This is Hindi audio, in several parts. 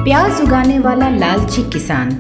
प्याज उगाने वाला लालची किसान।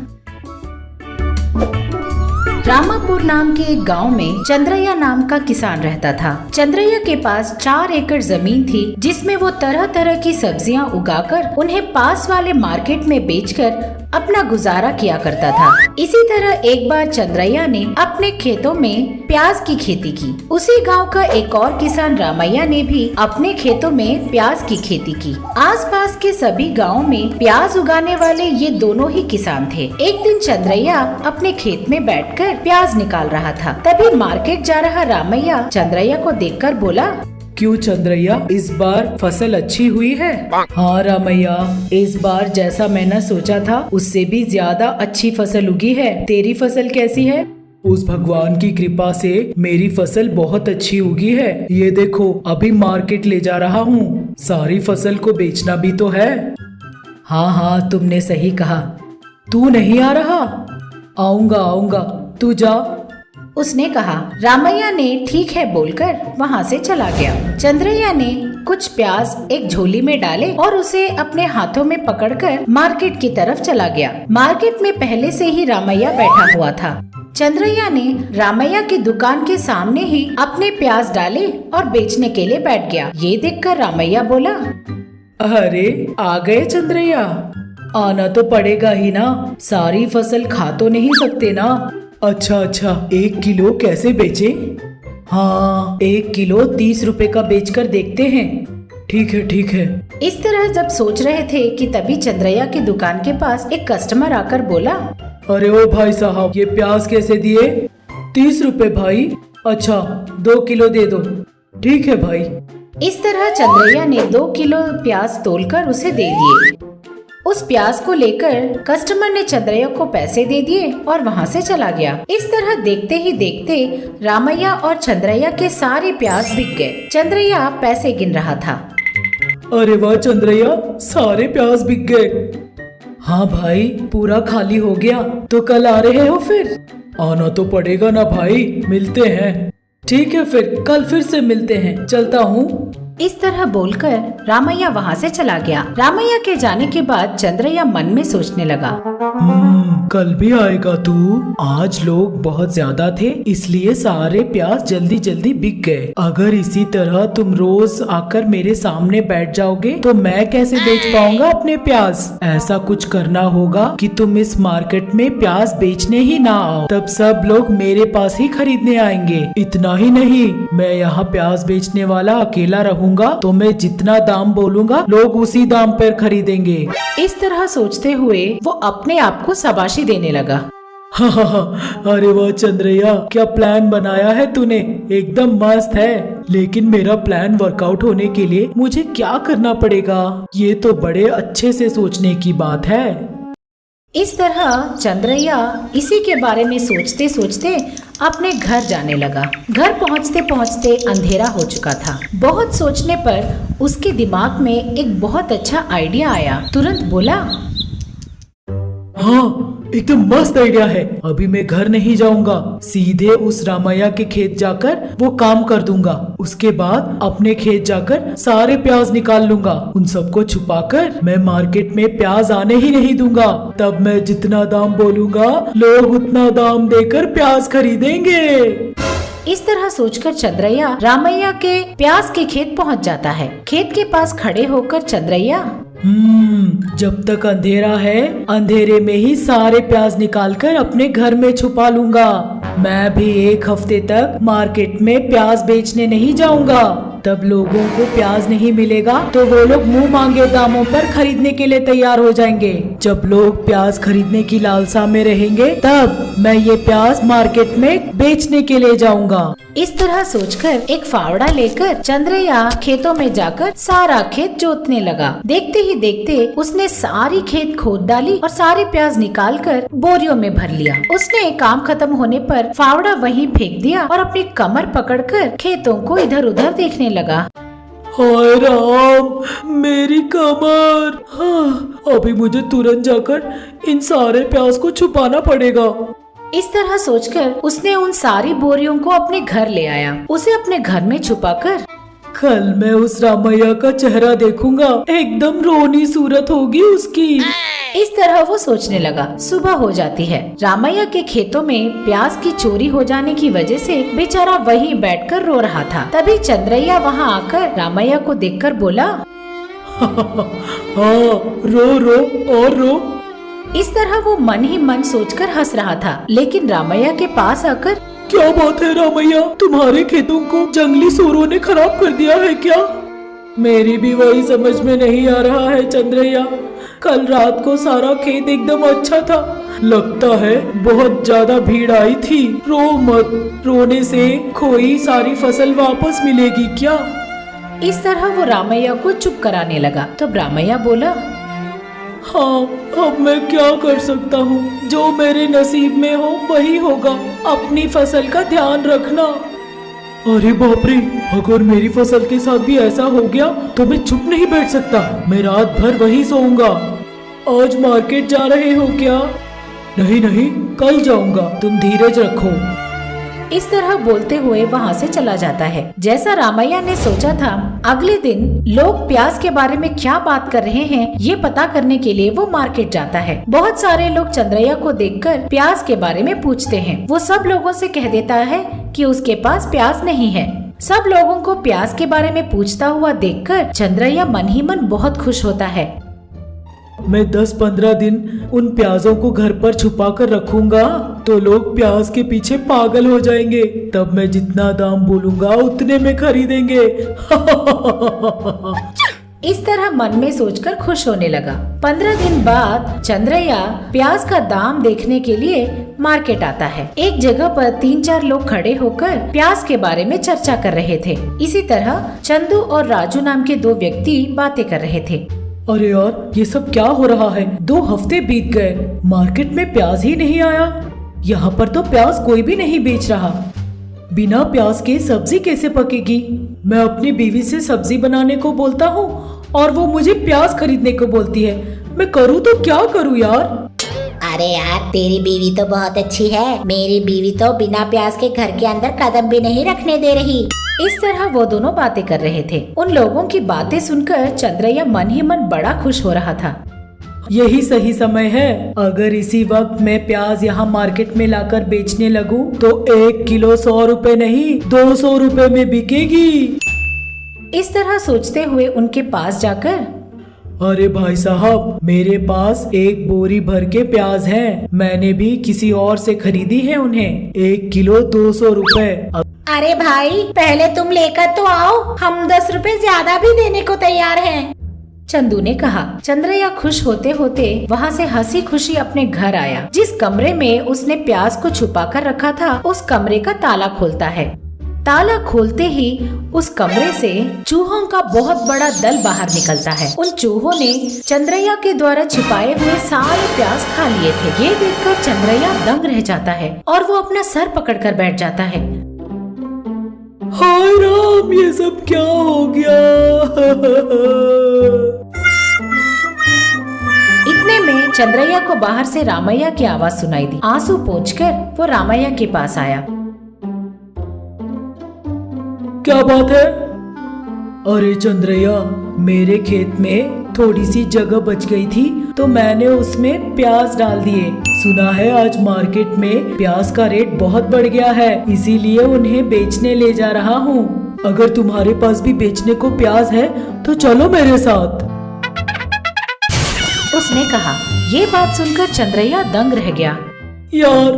रामापुर नाम के एक गांव में चंद्रैया नाम का किसान रहता था। चंद्रैया के पास 4 एकड़ जमीन थी, जिसमें वो तरह तरह की सब्जियां उगाकर उन्हें पास वाले मार्केट में बेचकर अपना गुजारा किया करता था। इसी तरह एक बार चंद्रैया ने अपने खेतों में प्याज की खेती की। उसी गांव का एक और किसान रामैया ने भी अपने खेतों में प्याज की खेती की। आसपास के सभी गांवों में प्याज उगाने वाले ये दोनों ही किसान थे। एक दिन चंद्रैया अपने खेत में बैठकर प्याज निकाल रहा था। तभी मार्केट जा रहा रामैया चंद्रैया को देखकर बोला, क्यों चंद्रैया, इस बार फसल अच्छी हुई है? हाँ रामैया, इस बार जैसा मैंने सोचा था उससे भी ज्यादा अच्छी फसल उगी है। तेरी फसल कैसी है? उस भगवान की कृपा से मेरी फसल बहुत अच्छी उगी है। ये देखो, अभी मार्केट ले जा रहा हूँ। सारी फसल को बेचना भी तो है। हाँ हाँ, तुमने सही कहा। तू नहीं आ रहा? आऊंगा आऊंगा, तू जा। उसने कहा। रामैया ने ठीक है बोलकर वहाँ से चला गया। चंद्रैया ने कुछ प्याज एक झोली में डाले और उसे अपने हाथों में पकड़कर मार्केट की तरफ चला गया। मार्केट में पहले से ही रामैया बैठा हुआ था। चंद्रैया ने रामैया की दुकान के सामने ही अपने प्याज डाले और बेचने के लिए बैठ गया। ये देखकर रामैया बोला, अरे आ गए चंद्रैया, आना तो पड़ेगा ही ना, सारी फसल खा तो नहीं सकते ना। अच्छा, 1 किलो कैसे बेचे? हाँ, 1 किलो 30 रुपए का बेचकर देखते हैं। ठीक है। इस तरह जब सोच रहे थे कि तभी चंद्रैया की दुकान के पास एक कस्टमर आकर बोला, अरे ओ भाई साहब, ये प्याज कैसे दिए? 30 रुपए भाई। अच्छा, 2 किलो दे दो। ठीक है भाई। इस तरह चंद्रैया ने 2 किलो प्याज तोलकर उसे दे दिए। उस प्याज को लेकर कस्टमर ने चंद्रैया को पैसे दे दिए और वहाँ से चला गया। इस तरह देखते ही देखते रामैया और चंद्रैया के सारे प्याज बिक गए। चंद्रैया पैसे गिन रहा था। अरे वाह चंद्रैया, सारे प्याज बिक गए। हाँ भाई, पूरा खाली हो गया। तो कल आ रहे हो फिर? आना तो पड़ेगा ना भाई, मिलते हैं। ठीक है, फिर कल फिर से मिलते हैं, चलता हूँ। इस तरह बोलकर रामैया वहाँ से चला गया। रामैया के जाने के बाद चंद्रैया मन में सोचने लगा, कल भी आएगा तू? आज लोग बहुत ज्यादा थे, इसलिए सारे प्याज जल्दी जल्दी बिक गए। अगर इसी तरह तुम रोज आकर मेरे सामने बैठ जाओगे तो मैं कैसे बेच पाऊंगा अपने प्याज? ऐसा कुछ करना होगा कि तुम इस मार्केट में प्याज बेचने ही ना आओ, तब सब लोग मेरे पास ही खरीदने आएंगे। इतना ही नहीं, मैं यहाँ प्याज बेचने वाला अकेला रहूंगा तो मैं जितना दाम बोलूंगा लोग उसी दाम पर खरीदेंगे। इस तरह सोचते हुए वो अपने आप को शाबाशी देने लगा। अरे वाह चंद्रैया, क्या प्लान बनाया है तूने, एकदम मस्त है। लेकिन मेरा प्लान वर्कआउट होने के लिए मुझे क्या करना पड़ेगा? ये तो बड़े अच्छे से सोचने की बात है। इस तरह चंद्रैया इसी के बारे में सोचते सोचते अपने घर जाने लगा। घर पहुंचते पहुंचते अंधेरा हो चुका था। बहुत सोचने पर उसके दिमाग में एक बहुत अच्छा आइडिया आया। तुरंत बोला, हाँ, एकदम मस्त आइडिया है। अभी मैं घर नहीं जाऊंगा, सीधे उस रामैया के खेत जाकर वो काम कर दूंगा। उसके बाद अपने खेत जाकर सारे प्याज निकाल लूंगा। उन सबको छुपाकर मैं मार्केट में प्याज आने ही नहीं दूंगा। तब मैं जितना दाम बोलूंगा लोग उतना दाम देकर प्याज खरीदेंगे। इस तरह सोचकर चंद्रैया रामैया के प्याज के खेत पहुंच जाता है। खेत के पास खड़े होकर चंद्रैया, जब तक अंधेरा है, अंधेरे में ही सारे प्याज निकालकर अपने घर में छुपा लूंगा। मैं भी 1 हफ्ते तक मार्केट में प्याज बेचने नहीं जाऊंगा। तब लोगों को प्याज नहीं मिलेगा तो वो लोग मुंह मांगे दामों पर खरीदने के लिए तैयार हो जाएंगे। जब लोग प्याज खरीदने की लालसा में रहेंगे तब मैं ये प्याज मार्केट में बेचने के लिए जाऊंगा। इस तरह सोचकर एक फावड़ा लेकर चंद्रैया खेतों में जाकर सारा खेत जोतने लगा। देखते ही देखते उसने सारी खेत खोद डाली और सारे प्याज निकालकर बोरियों में भर लिया। उसने काम खत्म होने पर फावड़ा वहीं फेंक दिया और अपनी कमर पकड़कर खेतों को इधर उधर देखने लगा। हाय राम, मेरी कमर। हाँ, अभी मुझे तुरंत जाकर इन सारे प्याज को छुपाना पड़ेगा। इस तरह सोचकर उसने उन सारी बोरियों को अपने घर ले आया। उसे अपने घर में छुपाकर कल मैं उस रामैया का चेहरा देखूंगा, एकदम रोनी सूरत होगी उसकी। इस तरह वो सोचने लगा। सुबह हो जाती है। रामैया के खेतों में प्याज की चोरी हो जाने की वजह से बेचारा वहीं बैठकर रो रहा था। तभी चंद्रैया वहाँ आकर रामैया को देखकर बोला, हाँ, रो और रो। इस तरह वो मन ही मन सोचकर हंस रहा था। लेकिन रामैया के पास आकर, क्या बात है रामैया, तुम्हारे खेतों को जंगली सूरों ने खराब कर दिया है क्या? मेरी भी वही समझ में नहीं आ रहा है चंद्रैया। कल रात को सारा खेत एकदम अच्छा था, लगता है बहुत ज्यादा भीड़ आई थी। रो मत, रोने से खोई सारी फसल वापस मिलेगी क्या? इस तरह वो रामैया को चुप कराने लगा। तब रामैया बोला, हाँ, अब मैं क्या कर सकता हूँ, जो मेरे नसीब में हो वही होगा। अपनी फसल का ध्यान रखना। अरे बाप रे, अगर मेरी फसल के साथ भी ऐसा हो गया तो मैं चुप नहीं बैठ सकता। मैं रात भर वहीं सोऊंगा। आज मार्केट जा रहे हो क्या? नहीं, कल जाऊंगा, तुम धीरज रखो। इस तरह बोलते हुए वहाँ से चला जाता है। जैसा रामैया ने सोचा था, अगले दिन लोग प्याज के बारे में क्या बात कर रहे हैं ये पता करने के लिए वो मार्केट जाता है। बहुत सारे लोग चंद्रैया को देखकर प्याज के बारे में पूछते हैं। वो सब लोगों से कह देता है कि उसके पास प्याज नहीं है। सब लोगों को प्याज के बारे में पूछता हुआ देखकर चंद्रैया मन ही मन बहुत खुश होता है। मैं 10-15 दिन उन प्याजों को घर पर छुपा कर रखूंगा तो लोग प्याज के पीछे पागल हो जाएंगे। तब मैं जितना दाम बोलूंगा उतने में खरीदेंगे। इस तरह मन में सोचकर खुश होने लगा। 15 दिन बाद चंद्रैया प्याज का दाम देखने के लिए मार्केट आता है। एक जगह पर 3-4 लोग खड़े होकर प्याज के बारे में चर्चा कर रहे थे। इसी तरह चंदू और राजू नाम के 2 व्यक्ति बातें कर रहे थे। अरे यार, ये सब क्या हो रहा है? 2 हफ्ते बीत गए, मार्केट में प्याज ही नहीं आया। यहाँ पर तो प्याज कोई भी नहीं बेच रहा। बिना प्याज के सब्जी कैसे पकेगी? मैं अपनी बीवी से सब्जी बनाने को बोलता हूँ और वो मुझे प्याज खरीदने को बोलती है। मैं करूँ तो क्या करूँ यार? अरे यार, तेरी बीवी तो बहुत अच्छी है। मेरी बीवी तो बिना प्याज के घर के अंदर कदम भी नहीं रखने दे रही। इस तरह वो दोनों बातें कर रहे थे। उन लोगों की बातें सुनकर चंद्रैया मन ही मन बड़ा खुश हो रहा था। यही सही समय है। अगर इसी वक्त मैं प्याज यहाँ मार्केट में लाकर बेचने लगूं तो 1 किलो 100 रुपए नहीं 200 रुपए में बिकेगी। इस तरह सोचते हुए उनके पास जाकर, अरे भाई साहब, मेरे पास 1 बोरी भर के प्याज हैं। मैंने भी किसी और से खरीदी है उन्हें। 1 किलो 200 रुपए। अरे भाई, पहले तुम लेकर तो आओ, हम 10 रुपए ज्यादा भी देने को तैयार हैं। चंदू ने कहा। चंद्रैया खुश होते होते वहाँ से हंसी खुशी अपने घर आया। जिस कमरे में उसने प्याज को छुपा कर रखा था, उस कमरे का ताला खोलता है। ताला खोलते ही उस कमरे से चूहों का बहुत बड़ा दल बाहर निकलता है। उन चूहों ने चंद्रैया के द्वारा छिपाए हुए सारे प्याज खा लिए थे। ये देखकर चंद्रैया दंग रह जाता है और वो अपना सर पकड़कर बैठ जाता है। हाय राम, ये सब क्या हो गया? इतने में चंद्रैया को बाहर से रामैया की आवाज सुनाई दी। आंसू पोंछकर वो रामैया के पास आया। क्या बात है? अरे चंद्रैया, मेरे खेत में थोड़ी सी जगह बच गई थी तो मैंने उसमें प्याज डाल दिए। सुना है आज मार्केट में प्याज का रेट बहुत बढ़ गया है, इसीलिए उन्हें बेचने ले जा रहा हूँ। अगर तुम्हारे पास भी बेचने को प्याज है तो चलो मेरे साथ, उसने कहा। ये बात सुनकर चंद्रैया दंग रह गया। यार,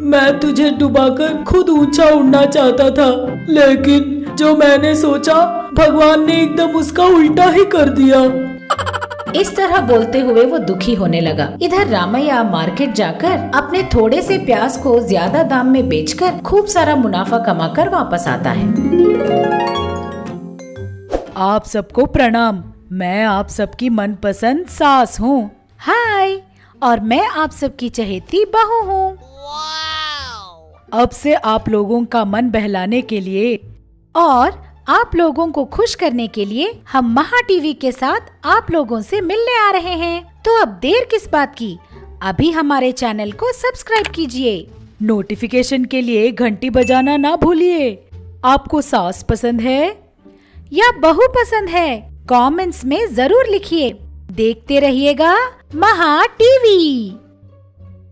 मैं तुझे डुबाकर खुद ऊंचा उड़ना चाहता था, लेकिन जो मैंने सोचा भगवान ने एकदम उसका उल्टा ही कर दिया। इस तरह बोलते हुए वो दुखी होने लगा। इधर रामैया मार्केट जाकर अपने थोड़े से प्याज को ज्यादा दाम में बेचकर खूब सारा मुनाफा कमाकर वापस आता है। आप सबको प्रणाम। मैं आप सबकी मनपसंद सास हूँ। हाय, और मैं आप सबकी चहेती बहू हूँ। अब से आप लोगों का मन बहलाने के लिए और आप लोगों को खुश करने के लिए हम महा टीवी के साथ आप लोगों से मिलने आ रहे हैं। तो अब देर किस बात की, अभी हमारे चैनल को सब्सक्राइब कीजिए। नोटिफिकेशन के लिए घंटी बजाना ना भूलिए। आपको सास पसंद है या बहू पसंद है? कमेंट्स में जरूर लिखिए। देखते रहिएगा महा टीवी।